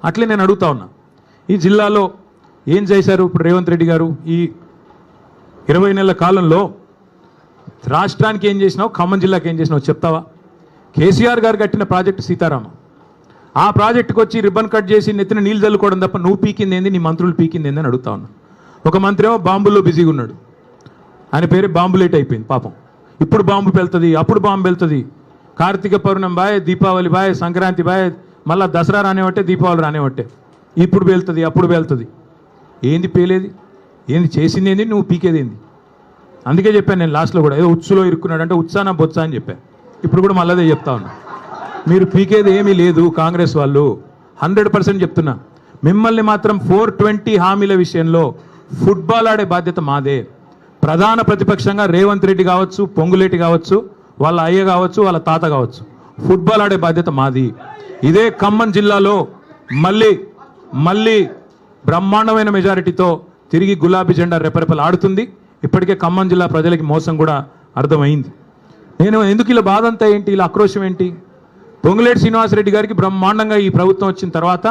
అట్లే నేను అడుగుతా ఉన్నా, ఈ జిల్లాలో ఏం చేశారు ఇప్పుడు రేవంత్ రెడ్డి గారు? ఈ 20 నెలల కాలంలో రాష్ట్రానికి ఏం చేసినావు, ఖమ్మం జిల్లాకి ఏం చేసినావు చెప్తావా? కేసీఆర్ గారు కట్టిన ప్రాజెక్టు సీతారామ, ఆ ప్రాజెక్టుకు వచ్చి రిబ్బన్ కట్ చేసి నెత్తిన నీళ్ళు చల్లుకోవడం తప్ప నువ్వు పీకింది ఏంది, నీ మంత్రులు పీకింది ఏంది అని అడుగుతా ఉన్నా. ఒక మంత్రి ఏమో బాంబుల్లో బిజీగా ఉన్నాడు, ఆయన పేరు బాంబులేట్ అయిపోయింది పాపం. ఇప్పుడు బాంబు వెళ్తుంది, అప్పుడు బాంబు వెళ్తుంది, Karthika Pournami bye, Deepavali bye, Sankranti bye, మళ్ళీ దసరా రానివట్టే, దీపావళి రానివట్టే, ఇప్పుడు వెళ్తుంది అప్పుడు వెళ్తుంది. ఏంది పేలేది, ఏంది చేసింది ఏంది, నువ్వు పీకేది ఏంది? అందుకే చెప్పాను నేను లాస్ట్లో కూడా, ఏదో ఉచ్చులో ఇరుక్కున్నాడు అంటే ఉత్సాన బొత్స అని చెప్పాను. ఇప్పుడు కూడా మళ్ళీ అదే చెప్తా ఉన్నా, మీరు పీకేది ఏమీ లేదు. కాంగ్రెస్ వాళ్ళు 100% చెప్తున్నా, మిమ్మల్ని మాత్రం 420 హామీల విషయంలో ఫుట్బాల్ ఆడే బాధ్యత మాదే. ప్రధాన ప్రతిపక్షంగా రేవంత్ రెడ్డి కావచ్చు, పొంగులేటి కావచ్చు, వాళ్ళ అయ్య కావచ్చు, వాళ్ళ తాత కావచ్చు, ఫుట్బాల్ ఆడే బాధ్యత మాది. ఇదే ఖమ్మం జిల్లాలో మళ్ళీ బ్రహ్మాండమైన మెజారిటీతో తిరిగి గులాబీ జెండా రెపరెపలు ఆడుతుంది. ఇప్పటికే ఖమ్మం జిల్లా ప్రజలకి మోసం కూడా అర్థమైంది. నేను ఎందుకు ఇలా బాధ అంతా ఏంటి, ఇలా ఆక్రోశం ఏంటి? పొంగులేటి శ్రీనివాసరెడ్డి గారికి బ్రహ్మాండంగా ఈ ప్రభుత్వం వచ్చిన తర్వాత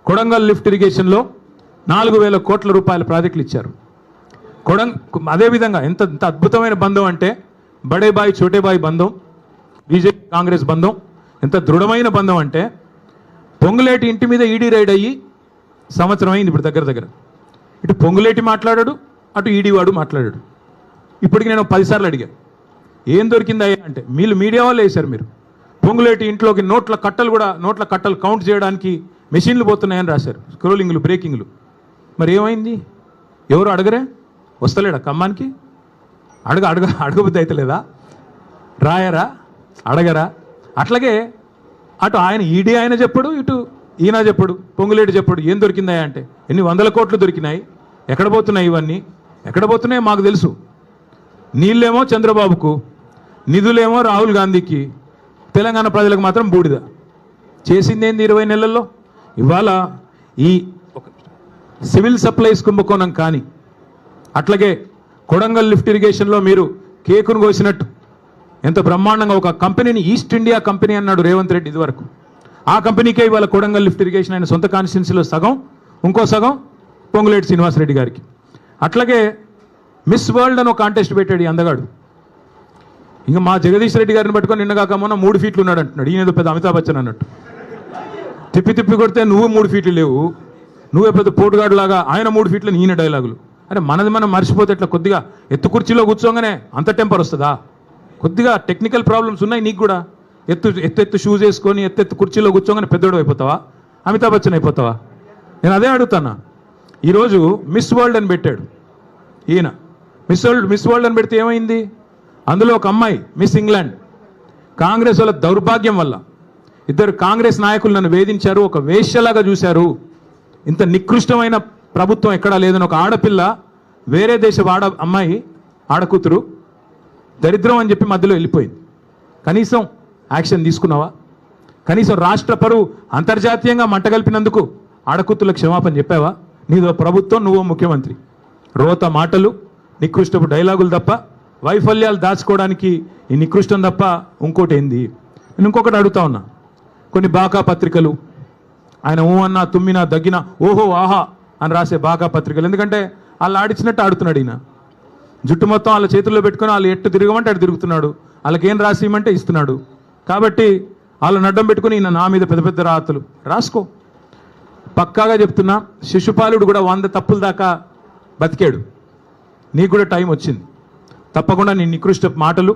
కొడంగల్ లిఫ్ట్ ఇరిగేషన్లో 4,000 కోట్ల రూపాయల ప్రాజెక్టులు ఇచ్చారు. అదేవిధంగా ఎంత అద్భుతమైన బంధం అంటే బడేబాయి చోటేబాయి బంధం, బీజేపీ కాంగ్రెస్ బంధం ఎంత దృఢమైన బంధం అంటే పొంగులేటి ఇంటి మీద ఈడీ రైడ్ అయ్యి సంవత్సరం అయింది ఇప్పుడు దగ్గర. ఇటు పొంగులేటి మాట్లాడాడు, అటు ఈడీ వాడు మాట్లాడాడు. ఇప్పటికి నేను 10 సార్లు అడిగాను ఏం దొరికిందయ్యా అంటే మీరు మీడియా వాళ్ళు వేశారు. మీరు పొంగులేటి ఇంట్లోకి నోట్ల కట్టలు కౌంట్ చేయడానికి మెషిన్లు పోతున్నాయని రాశారు, స్క్రోలింగ్లు బ్రేకింగ్లు. మరి ఏమైంది? ఎవరు అడగరే? వస్తలేడా ఖమ్మానికి? అడగబుద్ధి అయితే లేదా? రాయరా? అడగరా? అట్లాగే అటు ఆయన ఈడీ ఆయన చెప్పడు, ఇటు ఈయన చెప్పడు, పొంగులేటి చెప్పడు. ఏం దొరికిందా అంటే ఎన్ని 100 కోట్లు దొరికినాయి, ఎక్కడ పోతున్నాయి ఇవన్నీ, ఎక్కడ పోతున్నాయో మాకు తెలుసు. నీళ్ళేమో చంద్రబాబుకు, నిధులేమో రాహుల్ గాంధీకి, తెలంగాణ ప్రజలకు మాత్రం బూడిద. చేసిందేంది 20 నెలల్లో? ఇవాళ ఈ సివిల్ సప్లైస్ కుంభకోణం కానీ, అట్లాగే కొడంగల్ లిఫ్ట్ ఇరిగేషన్లో మీరు కేకును కోసినట్టు ఎంత బ్రహ్మాండంగా ఒక కంపెనీని ఈస్ట్ ఇండియా కంపెనీ అన్నాడు రేవంత్ రెడ్డి ఇదివరకు. ఆ కంపెనీకే ఇవాళ కొడంగల్ లిఫ్ట్ ఇరిగేషన్ ఆయన సొంత కాన్స్టిట్యున్సీలో సగం, ఇంకో సగం పొంగులేటి శ్రీనివాసరెడ్డి గారికి. అట్లాగే మిస్ వరల్డ్ అని ఒక కాంటెస్ట్ పెట్టాడు ఈ అందగాడు. ఇంకా మా జగదీష్ రెడ్డి గారిని పట్టుకొని నిన్నగాక మొన్న 3 ఫీట్లు ఉన్నాడు అంటున్నాడు. ఈయన పెద్ద అమితాబ్ బచ్చన్ అన్నట్టు. తిప్పి కొడితే నువ్వు 3 ఫీట్లు లేవు, నువ్వే పెద్ద పోటుగాడు లాగా ఆయన 3 ఫీట్లు ఈయన డైలాగులు. అరే మనది మనం మర్చిపోతే ఇట్లా కొద్దిగా ఎత్తు కుర్చీలో కూర్చోగానే అంత టెంపర్ వస్తుందా? కొద్దిగా టెక్నికల్ ప్రాబ్లమ్స్ ఉన్నాయి నీకు కూడా. ఎత్తు షూస్ వేసుకొని ఎత్తు కుర్చీలో కూర్చోగానే పెద్దోడు అయిపోతావా? అమితాబ్ బచ్చన్ అయిపోతావా? నేను అదే అడుగుతానా. ఈరోజు మిస్ వరల్డ్ అని పెట్టాడు ఈయన. మిస్ వరల్డ్ అని పెడితే ఏమైంది? అందులో ఒక అమ్మాయి మిస్ ఇంగ్లాండ్. కాంగ్రెస్ వాళ్ళ దౌర్భాగ్యం వల్ల 2 కాంగ్రెస్ నాయకులు నన్ను వేధించారు, ఒక వేశ్యలాగా చూశారు. ఇంత నికృష్టమైన ప్రభుత్వం ఎక్కడా లేదని ఒక ఆడపిల్ల, వేరే దేశ అమ్మాయి ఆడకూతురు దరిద్రం అని చెప్పి మధ్యలో వెళ్ళిపోయింది. కనీసం యాక్షన్ తీసుకున్నావా? కనీసం రాష్ట్ర పరువు అంతర్జాతీయంగా మంటగలిపినందుకు ఆడకూతులకు క్షమాపణ చెప్పావా? నీదో ప్రభుత్వం, నువ్వో ముఖ్యమంత్రి. రోత మాటలు, నికృష్టపు డైలాగులు తప్ప, వైఫల్యాలు దాచుకోవడానికి ఈ నికృష్టం తప్ప ఇంకోటి ఏంది? నేను ఇంకొకటి అడుగుతా ఉన్నా. కొన్ని బాకా పత్రికలు ఆయన ఊ అన్నా తుమ్మినా దగ్గినా ఓహో ఆహా అని రాసే బాకా పత్రికలు, ఎందుకంటే వాళ్ళు ఆడిచ్చినట్టు ఆడుతున్నాడు ఈయన. జుట్టు మొత్తం వాళ్ళ చేతుల్లో పెట్టుకొని వాళ్ళు ఎట్టు తిరగమంటే అటు తిరుగుతున్నాడు, వాళ్ళకేం రాసి ఇవ్వమంటే ఇస్తున్నాడు. కాబట్టి వాళ్ళని అడ్డం పెట్టుకుని ఈయన నా మీద పెద్ద పెద్ద రాతలు రాసుకో. పక్కాగా చెప్తున్నా, శిశుపాలుడు కూడా 100 తప్పుల దాకా బతికాడు. నీకు కూడా టైం వచ్చింది. తప్పకుండా నీ నికృష్ట మాటలు,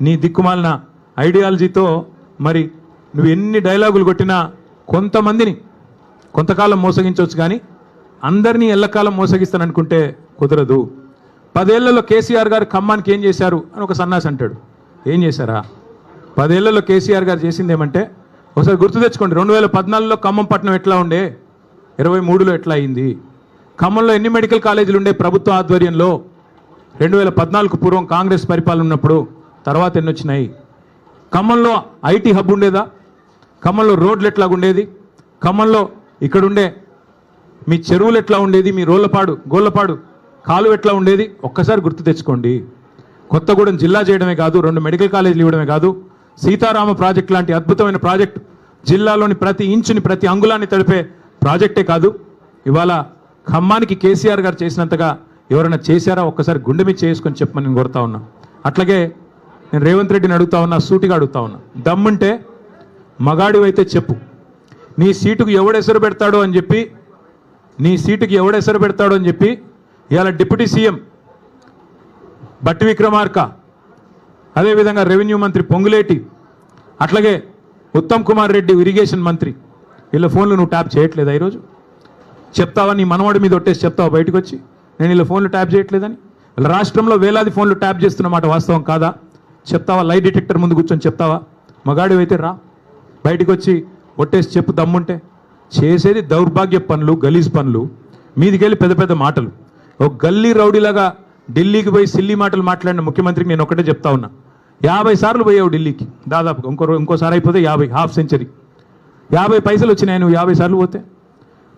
నీ దిక్కుమాలిన ఐడియాలజీతో మరి నువ్వు ఎన్ని డైలాగులు కొట్టినా కొంతమందిని కొంతకాలం మోసగించవచ్చు, కానీ అందరినీ ఎల్లకాలం మోసగిస్తాననుకుంటే కుదరదు. 10 ఏళ్లలో కేసీఆర్ గారు ఖమ్మానికి ఏం చేశారు అని ఒక సన్నాసి అంటాడు. ఏం చేశారా? 10 ఏళ్లలో కేసీఆర్ గారు చేసింది ఏమంటే, ఒకసారి గుర్తు తెచ్చుకోండి. 2014లో ఖమ్మం పట్టణం ఎట్లా ఉండే, 23లో ఎట్లా అయింది? ఖమ్మంలో ఎన్ని మెడికల్ కాలేజీలు ఉండే ప్రభుత్వ ఆధ్వర్యంలో 2014కు పూర్వం కాంగ్రెస్ పరిపాలన ఉన్నప్పుడు? తర్వాత ఎన్ని వచ్చినాయి? ఖమ్మంలో ఐటీ హబ్ ఉండేదా? ఖమ్మంలో రోడ్లు ఎట్లా ఉండేది? ఖమ్మంలో ఇక్కడుండే మీ చెరువులు ఎట్లా ఉండేది? మీ గోళ్ళపాడు కాలువ ఎట్లా ఉండేది? ఒక్కసారి గుర్తు తెచ్చుకోండి. కొత్తగూడెం జిల్లా చేయడమే కాదు, 2 మెడికల్ కాలేజీలు ఇవ్వడమే కాదు, సీతారామ ప్రాజెక్ట్ లాంటి అద్భుతమైన ప్రాజెక్టు, జిల్లాలోని ప్రతి ఇంచుని ప్రతి అంగుళాన్ని తడిపే ప్రాజెక్టే కాదు, ఇవాళ ఖమ్మానికి కేసీఆర్ గారు చేసినంతగా ఎవరైనా చేశారా? ఒక్కసారి గుండె మీద చేసుకొని చెప్పమని నేను కోరుతా ఉన్నా. అట్లాగే నేను రేవంత్ రెడ్డిని అడుగుతా ఉన్నా, సూటిగా అడుగుతా ఉన్నా. దమ్ముంటే మగాడివైతే చెప్పు, నీ సీటుకు ఎవడెసరు పెడతాడో అని చెప్పి ఇవాళ డిప్యూటీ సీఎం బట్టి విక్రమార్క, అదేవిధంగా రెవెన్యూ మంత్రి పొంగులేటి, అట్లాగే ఉత్తమ్ కుమార్ రెడ్డి ఇరిగేషన్ మంత్రి, వీళ్ళ ఫోన్లు నువ్వు ట్యాప్ చేయట్లేదా? ఈరోజు చెప్తావా? నీ మనవాడి మీద ఒట్టేసి చెప్తావా బయటకు వచ్చి నేను వీళ్ళ ఫోన్లు ట్యాప్ చేయట్లేదని? రాష్ట్రంలో వేలాది ఫోన్లు ట్యాప్ చేస్తున్నమాట వాస్తవం కాదా? చెప్తావా? లై డిటెక్టర్ ముందు కూర్చొని చెప్తావా? మగాడివైతే రా, బయటకు వచ్చి ఒట్టేసి చెప్పు దమ్ముంటే. చేసేది దౌర్భాగ్య పనులు, గలీజ్ పనులు, మీదికెళ్ళి పెద్ద పెద్ద మాటలు. ఒక గల్లీ రౌడీలాగా ఢిల్లీకి పోయి సిల్లీ మాటలు మాట్లాడిన ముఖ్యమంత్రికి నేను ఒకటే చెప్తా ఉన్నా. 50 సార్లు పోయావు ఢిల్లీకి దాదాపుగా, ఇంకోసారి అయిపోతే 50, హాఫ్ సెంచరీ. 50 పైసలు వచ్చినాయి నువ్వు 50 సార్లు పోతే.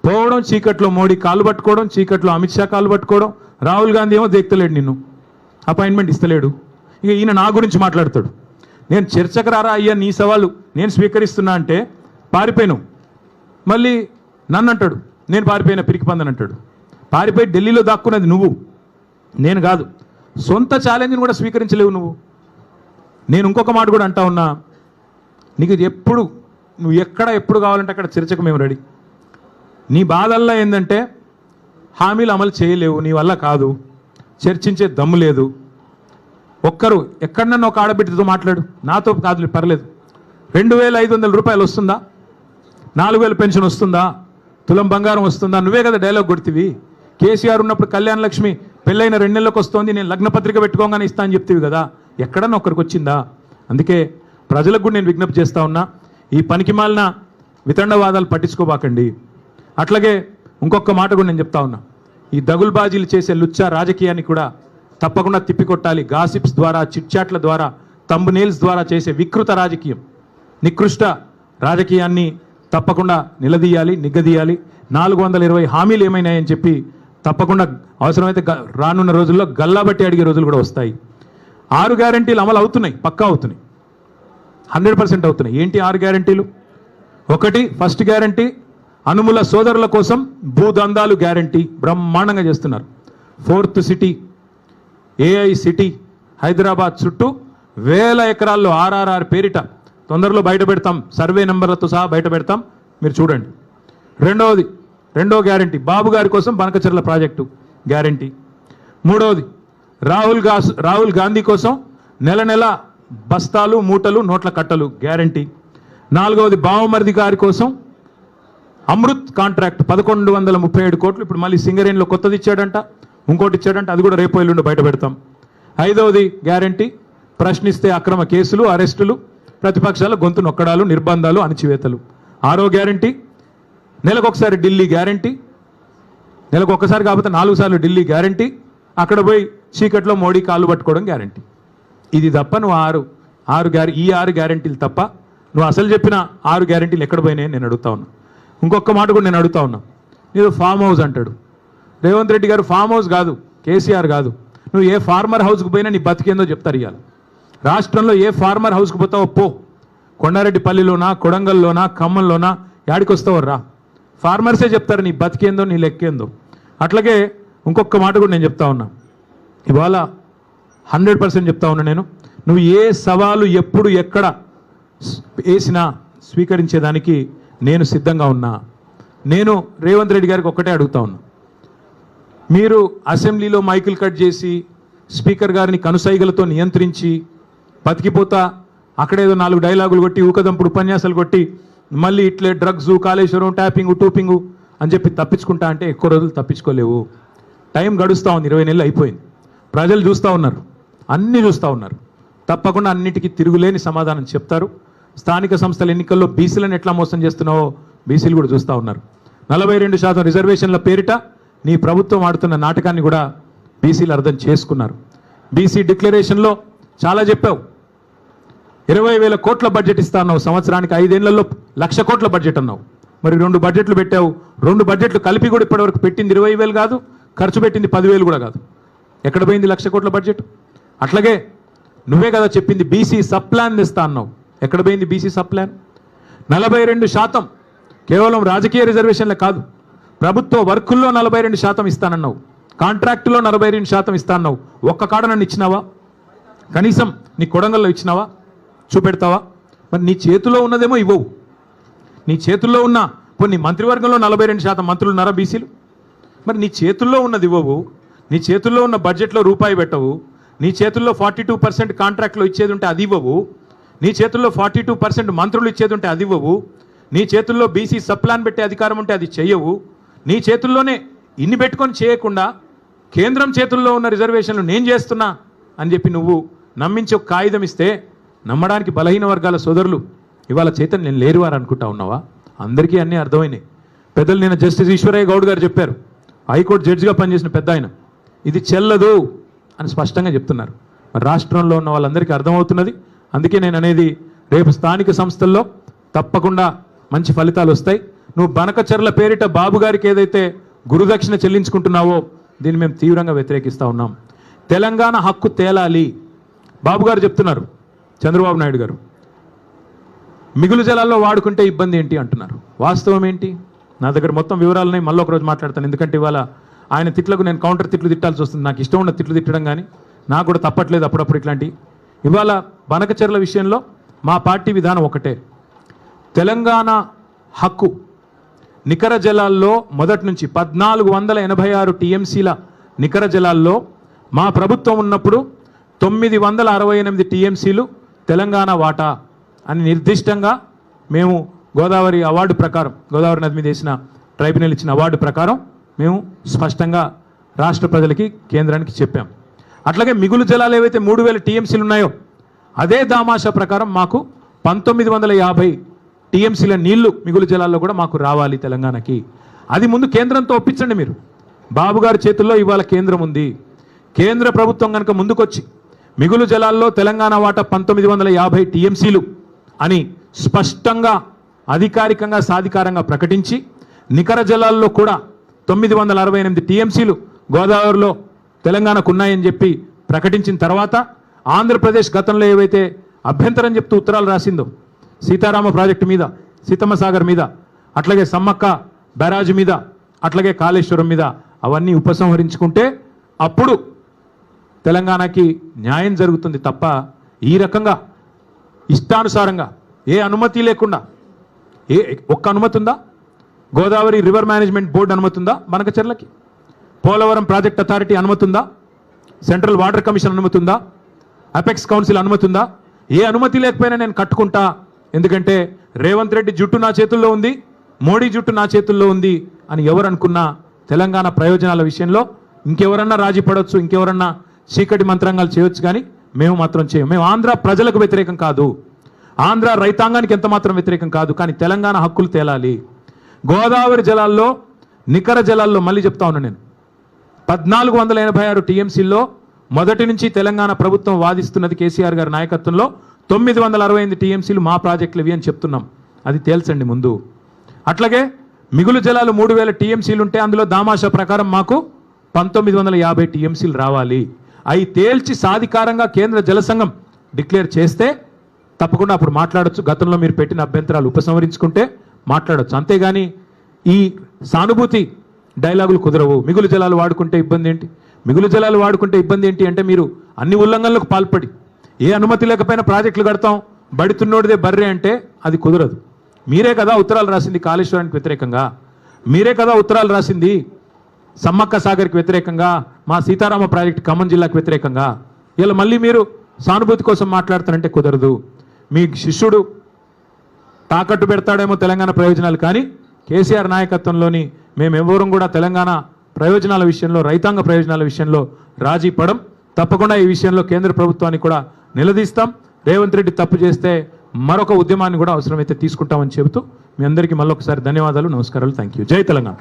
పోవడం, చీకట్లో మోడీ కాళ్ళు పట్టుకోవడం, చీకట్లో అమిత్ షా కాళ్ళు పట్టుకోవడం, రాహుల్ గాంధీ ఏమో దేక్తలేడు, నిన్ను అపాయింట్మెంట్ ఇస్తలేడు. ఇక ఈయన నా గురించి మాట్లాడతాడు. నేను చర్చకు రారా అయ్యా, నీ సవాలు నేను స్వీకరిస్తున్నా అంటే పారిపోయాను. మళ్ళీ నన్ను అంటాడు నేను పారిపోయిన పిరికి పందని అంటాడు. పారిపోయి ఢిల్లీలో దాక్కున్నది నువ్వు, నేను కాదు. సొంత ఛాలెంజ్ని కూడా స్వీకరించలేవు నువ్వు. నేను ఇంకొక మాట కూడా అంటా ఉన్నా, నీకు ఎప్పుడు నువ్వు ఎప్పుడు కావాలంటే అక్కడ చర్చకు మేము రెడీ. నీ బాధల్లో ఏంటంటే హామీలు అమలు చేయలేవు, నీ వల్ల కాదు, చర్చించే దమ్ము లేదు. ఒక్కరు ఎక్కడన్నా ఒక ఆడబిడ్డతో మాట్లాడు, నాతో కాదు పర్లేదు. 2500 రూపాయలు వస్తుందా? 4000 పెన్షన్ వస్తుందా? తులం బంగారం వస్తుందా? నువ్వే కదా డైలాగ్ కొడుతీవి. కేసీఆర్ ఉన్నప్పుడు కళ్యాణ లక్ష్మి పెళ్ళైన 2 నెలలకు వస్తుంది, నేను లగ్నపత్రిక పెట్టుకోగానే ఇస్తా అని చెప్తీవి కదా, ఎక్కడన్నా ఒక్కరికి వచ్చిందా? అందుకే ప్రజలకు కూడా నేను విజ్ఞప్తి చేస్తా ఉన్నా, ఈ పనికి మాలిన వితండవాదాలు పట్టించుకోబాకండి. అట్లాగే ఇంకొక మాట కూడా నేను చెప్తా ఉన్నా, ఈ దగుల్బాజీలు చేసే లుచ్చా రాజకీయాన్ని కూడా తప్పకుండా తిప్పికొట్టాలి. గాసిప్స్ ద్వారా, చిట్చాట్ల ద్వారా, తంబునేల్స్ ద్వారా చేసే వికృత రాజకీయం, నికృష్ట రాజకీయాన్ని తప్పకుండా నిలదీయాలి, నిగ్గదీయాలి. 420 హామీలు ఏమైనాయని చెప్పి తప్పకుండా అవసరమైతే రానున్న రోజుల్లో గల్లాబట్టి అడిగే రోజులు కూడా వస్తాయి. 6 గ్యారంటీలు అమలు అవుతున్నాయి, పక్కా అవుతున్నాయి, 100% అవుతున్నాయి. ఏంటి 6 గ్యారంటీలు? ఒకటి, ఫస్ట్ గ్యారంటీ అనుముల సోదరుల కోసం భూదందాలు గ్యారంటీ బ్రహ్మాండంగా చేస్తున్నారు. 4th city AI city Hyderabad చుట్టూ 1000 ఎకరాల్లో RRR పేరిట తొందరలో బయట పెడతాం, సర్వే నెంబర్లతో సహా బయట పెడతాం, మీరు చూడండి. రెండో గ్యారంటీ బాబు గారి కోసం బనకచెర్ల ప్రాజెక్టు గ్యారంటీ. మూడవది రాహుల్ గాంధీ కోసం నెల బస్తాలు మూటలు నోట్ల కట్టలు గ్యారంటీ. 4వది బావమరిది గారి కోసం అమృత్ కాంట్రాక్ట్ 1137 కోట్లు, ఇప్పుడు మళ్ళీ సింగరేణిలో కొత్తది ఇచ్చాడంట, ఇంకోటి ఇచ్చాడంట, అది కూడా రేపు ఎల్లుండి బయట పెడతాం. 5వది గ్యారంటీ ప్రశ్నిస్తే అక్రమ కేసులు, అరెస్టులు, ప్రతిపక్షాల గొంతు నొక్కడాలు, నిర్బంధాలు, అణచివేతలు. 6వ గ్యారంటీ నెలకొకసారి ఢిల్లీ గ్యారంటీ, నెలకొకసారి కాకపోతే 4 సార్లు ఢిల్లీ గ్యారంటీ, అక్కడ పోయి చీకట్లో మోడీ కాళ్ళు పట్టుకోవడం గ్యారంటీ. ఇది తప్ప నువ్వు ఈ 6 గ్యారంటీలు తప్ప నువ్వు అసలు చెప్పిన 6 గ్యారంటీలు ఎక్కడ పోయినాయని నేను అడుగుతా ఉన్నా. ఇంకొక మాట కూడా నేను అడుగుతా ఉన్నా, నీవు ఫామ్ హౌస్ అంటాడు రేవంత్ రెడ్డి గారు. ఫామ్ హౌస్ కాదు, కేసీఆర్ కాదు, నువ్వు ఏ ఫార్మర్ హౌస్కి పోయినా నీ బతికేందో చెప్తారు. ఇవాళ రాష్ట్రంలో ఏ ఫార్మర్ హౌస్కి పోతావో పో, కొండారెడ్డిపల్లిలోనా, కొడంగల్లోనా, ఖమ్మంలోనా, యాడికి వస్తావో రా, ఫార్మర్సే చెప్తారు నీ బతికేందో, నీ లెక్కేందో. అట్లాగే ఇంకొక మాట కూడా నేను చెప్తా ఉన్నా, ఇవాళ 100% చెప్తా ఉన్నా నేను, నువ్వు ఏ సవాలు ఎప్పుడు ఎక్కడ వేసినా స్వీకరించేదానికి నేను సిద్ధంగా ఉన్నా. నేను రేవంత్ రెడ్డి గారికి ఒక్కటే అడుగుతా ఉన్నా, మీరు అసెంబ్లీలో మైకులు కట్ చేసి స్పీకర్ గారిని కనుసైగలతో నియంత్రించి బతికిపోతా అక్కడేదో 4 డైలాగులు కొట్టి ఊకదంపుడు ఉపన్యాసాలు కొట్టి మళ్ళీ ఇట్లే డ్రగ్స్, కాళేశ్వరం, ట్యాపింగు, టూపింగు అని చెప్పి తప్పించుకుంటా అంటే ఎక్కువ రోజులు తప్పించుకోలేవు. టైం గడుస్తూ ఉంది, 20 నెలలు అయిపోయింది. ప్రజలు చూస్తూ ఉన్నారు, అన్నీ చూస్తూ ఉన్నారు. తప్పకుండా అన్నిటికీ తిరుగులేని సమాధానం చెప్తారు. స్థానిక సంస్థల ఎన్నికల్లో బీసీలను ఎట్లా మోసం చేస్తున్నావో బీసీలు కూడా చూస్తూ ఉన్నారు. 42% రిజర్వేషన్ల పేరిట నీ ప్రభుత్వం ఆడుతున్న నాటకాన్ని కూడా బీసీలు అర్థం చేసుకున్నారు. బీసీ డిక్లరేషన్లో చాలా చెప్పావు, 20,000 కోట్ల బడ్జెట్ ఇస్తా అన్నావు, సంవత్సరానికి 5 ఏళ్లలో 1,00,000 కోట్ల బడ్జెట్ అన్నావు. మరి 2 బడ్జెట్లు పెట్టావు, 2 బడ్జెట్లు కలిపి కూడా ఇప్పటివరకు పెట్టింది 20,000 కాదు, ఖర్చు పెట్టింది 10,000 కూడా కాదు. ఎక్కడ పోయింది 1,00,000 కోట్ల బడ్జెట్? అట్లాగే నువ్వే కదా చెప్పింది బీసీ సబ్ ప్లాన్ తెస్తా అన్నావు, ఎక్కడ పోయింది బీసీ సబ్ ప్లాన్? 42% కేవలం రాజకీయ రిజర్వేషన్లే కాదు, ప్రభుత్వ వర్కుల్లో 42% ఇస్తానన్నావు, కాంట్రాక్టులో 42% ఇస్తానన్నావు. ఒక్క కాడ నన్ను ఇచ్చినావా? కనీసం నీ కొడంగల్లో ఇచ్చినావా? చూపెడతావా? మరి నీ చేతిలో ఉన్నదేమో ఇవ్వవు. నీ చేతుల్లో ఉన్న కొన్ని మంత్రివర్గంలో 42% మంత్రులు ఉన్నారా బీసీలు? మరి నీ చేతుల్లో ఉన్నది ఇవ్వవు, నీ చేతుల్లో ఉన్న బడ్జెట్లో రూపాయి పెట్టవు, నీ చేతుల్లో 42% కాంట్రాక్ట్లో ఇచ్చేది ఉంటే అది ఇవ్వవు, నీ చేతుల్లో 42% మంత్రులు ఇచ్చేది ఉంటే అది ఇవ్వవు, నీ చేతుల్లో బీసీ సబ్ ప్లాన్ పెట్టే అధికారం ఉంటే అది చెయ్యవు, నీ చేతుల్లోనే ఇన్ని పెట్టుకొని చేయకుండా కేంద్రం చేతుల్లో ఉన్న రిజర్వేషన్లు నేను చేస్తున్నా అని చెప్పి నువ్వు నమ్మించి ఒక కాగితం ఇస్తే నమ్మడానికి బలహీన వర్గాల సోదరులు ఇవాళ చైతన్యం లేరు వారు అనుకుంటా ఉన్నావా? అందరికీ అన్నీ అర్థమైనాయి. పెద్దలు నిన్న జస్టిస్ ఈశ్వరయ్య గౌడ్ గారు చెప్పారు, హైకోర్టు జడ్జిగా పనిచేసిన పెద్ద ఆయన, ఇది చెల్లదు అని స్పష్టంగా చెప్తున్నారు. మరి రాష్ట్రంలో ఉన్న వాళ్ళందరికీ అర్థమవుతున్నది. అందుకే నేను అనేది, రేపు స్థానిక సంస్థల్లో తప్పకుండా మంచి ఫలితాలు వస్తాయి. నువ్వు బనకచెర్ల పేరిట బాబు గారికి ఏదైతే గురుదక్షిణ చెల్లించుకుంటున్నావో దీన్ని మేము తీవ్రంగా వ్యతిరేకిస్తూ ఉన్నాం. తెలంగాణ హక్కు తేలాలి. బాబు గారు చెప్తున్నారు, చంద్రబాబు నాయుడు గారు మిగులు జలాల్లో వాడుకుంటే ఇబ్బంది ఏంటి అంటున్నారు. వాస్తవం ఏంటి? నా దగ్గర మొత్తం వివరాలున్నాయి, మళ్ళీ ఒకరోజు మాట్లాడతాను. ఎందుకంటే ఇవాళ ఆయన తిట్లకు నేను కౌంటర్ తిట్లు తిట్టాల్సి వస్తుంది. నాకు ఇష్టం ఉన్న తిట్లు తిట్టడం కానీ నాకు కూడా తప్పట్లేదు అప్పుడప్పుడు ఇట్లాంటివి. ఇవాళ బనకచెర్ల విషయంలో మా పార్టీ విధానం ఒకటే. తెలంగాణ హక్కు నికర జలాల్లో మొదటి నుంచి 1486 టీఎంసీల నికర జలాల్లో మా ప్రభుత్వం ఉన్నప్పుడు 968 టీఎంసీలు తెలంగాణ వాటా అని నిర్దిష్టంగా మేము గోదావరి అవార్డు ప్రకారం, గోదావరి నది మీద వేసిన ట్రైబ్యునల్ ఇచ్చిన అవార్డు ప్రకారం మేము స్పష్టంగా రాష్ట్ర ప్రజలకి కేంద్రానికి చెప్పాం. అట్లాగే మిగులు జలాలు ఏవైతే 3000 టీఎంసీలు ఉన్నాయో అదే దామాషా ప్రకారం మాకు 1950 టీఎంసీల నీళ్లు మిగులు జలాల్లో కూడా మాకు రావాలి తెలంగాణకి. అది ముందు కేంద్రంతో ఒప్పించండి మీరు. బాబు గారి చేతుల్లో ఇవాళ కేంద్రం ఉంది. కేంద్ర ప్రభుత్వం కనుక ముందుకొచ్చి మిగులు జలాల్లో తెలంగాణ వాటా 1950 టీఎంసీలు అని స్పష్టంగా అధికారికంగా సాధికారంగా ప్రకటించి నికర జలాల్లో కూడా 968 టీఎంసీలు గోదావరిలో తెలంగాణకు ఉన్నాయని చెప్పి ప్రకటించిన తర్వాత ఆంధ్రప్రదేశ్ గతంలో ఏవైతే అభ్యంతరం చెప్తూ ఉత్తరాలు రాసిందో సీతారామ ప్రాజెక్టు మీద, సీతమ్మ సాగర్ మీద, అట్లాగే సమ్మక్క బ్యారాజు మీద, అట్లాగే కాళేశ్వరం మీద అవన్నీ ఉపసంహరించుకుంటే అప్పుడు తెలంగాణకి న్యాయం జరుగుతుంది తప్ప ఈ రకంగా ఇష్టానుసారంగా ఏ అనుమతి లేకుండా ఒక్క అనుమతి ఉందా? గోదావరి రివర్ మేనేజ్మెంట్ బోర్డు అనుమతి ఉందా బనకచెర్లకి? పోలవరం ప్రాజెక్ట్ అథారిటీ అనుమతి ఉందా? సెంట్రల్ వాటర్ కమిషన్ అనుమతి ఉందా? అపెక్స్ కౌన్సిల్ అనుమతి ఉందా? ఏ అనుమతి లేకపోయినా నేను కట్టుకుంటా, ఎందుకంటే రేవంత్ రెడ్డి జుట్టు నా చేతుల్లో ఉంది, మోడీ జుట్టు నా చేతుల్లో ఉంది అని ఎవరు అనుకున్నా తెలంగాణ ప్రయోజనాల విషయంలో ఇంకెవరన్నా రాజీ పడవచ్చు, ఇంకెవరన్నా చీకటి మంత్రాంగాలు చేయొచ్చు, కానీ మేము మాత్రం చేయం. మేము ఆంధ్ర ప్రజలకు వ్యతిరేకం కాదు, ఆంధ్ర రైతాంగానికి ఎంత మాత్రం వ్యతిరేకం కాదు, కానీ తెలంగాణ హక్కులు తేలాలి. గోదావరి జలాల్లో నికర జలాల్లో మళ్ళీ చెప్తా ఉన్నా నేను 1486 టీఎంసీల్లో మొదటి నుంచి తెలంగాణ ప్రభుత్వం వాదిస్తున్నది కేసీఆర్ గారి నాయకత్వంలో 968 టీఎంసీలు మా ప్రాజెక్టులు ఇవి అని చెప్తున్నాం. అది తేల్చండి ముందు. అట్లాగే మిగులు జలాలు 3000 టీఎంసీలు ఉంటే అందులో దామాషా ప్రకారం మాకు 1950 టీఎంసీలు రావాలి. అవి తేల్చి సాధికారంగా కేంద్ర జల సంఘం డిక్లేర్ చేస్తే తప్పకుండా అప్పుడు మాట్లాడొచ్చు. గతంలో మీరు పెట్టిన అభ్యంతరాలు ఉపసంహరించుకుంటే మాట్లాడొచ్చు. అంతేగాని ఈ సానుభూతి డైలాగులు కుదరవు. మిగులు జలాలు వాడుకుంటే ఇబ్బంది ఏంటి, మిగులు జలాలు వాడుకుంటే ఇబ్బంది ఏంటి అంటే మీరు అన్ని ఉల్లంఘనలకు పాల్పడి ఏ అనుమతి లేకపోయినా ప్రాజెక్టులు కడతాం, బడితున్నోడిదే బర్రె అంటే అది కుదరదు. మీరే కదా ఉత్తరాలు రాసింది కాళేశ్వరానికి వ్యతిరేకంగా, మీరే కదా ఉత్తరాలు రాసింది సమ్మక్క సాగర్కి వ్యతిరేకంగా, మా సీతారామ ప్రాజెక్టు ఖమ్మం జిల్లాకు వ్యతిరేకంగా. ఇలా మళ్ళీ మీరు సానుభూతి కోసం మాట్లాడుతారంటే కుదరదు. మీ శిష్యుడు తాకట్టు పెడతాడేమో తెలంగాణ ప్రయోజనాలు, కానీ కేసీఆర్ నాయకత్వంలోని మేమెవరం కూడా తెలంగాణ ప్రయోజనాల విషయంలో, రైతాంగ ప్రయోజనాల విషయంలో రాజీ పడం. తప్పకుండా ఈ విషయంలో కేంద్ర ప్రభుత్వాన్ని కూడా నిలదీస్తాం. రేవంత్ రెడ్డి తప్పు చేస్తే మరొక ఉద్యమాన్ని కూడా అవసరమైతే తీసుకుంటామని చెబుతూ మీ అందరికీ మళ్ళొకసారి ధన్యవాదాలు, నమస్కారాలు. Thank you. జై తెలంగాణ.